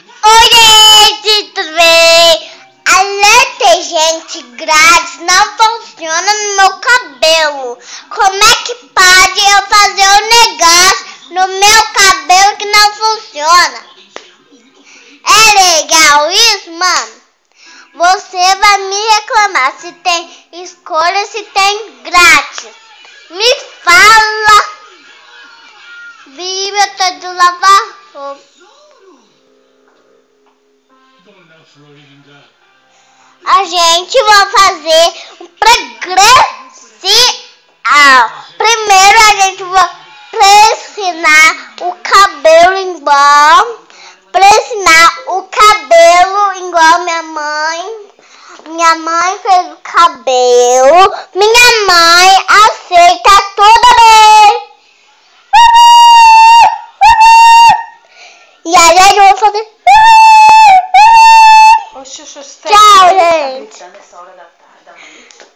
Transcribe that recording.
Oi, gente, tudo bem? Alerta, gente, grades não funciona no meu cabelo. Como é que pode eu fazer um negócio no meu cabelo que não funciona? É legal isso, mano? Você vai me reclamar se tem escolha, se tem grátis. Me fala. Viva, eu tô de lavar roupa. A gente vai fazer um pregressial. Primeiro a gente vai pressinar o cabelo igual minha mãe. Minha mãe fez o cabelo. Minha mãe aceita tudo bem. E aí a gente vai fazer. Tchau, gente. Nessa hora da manhã.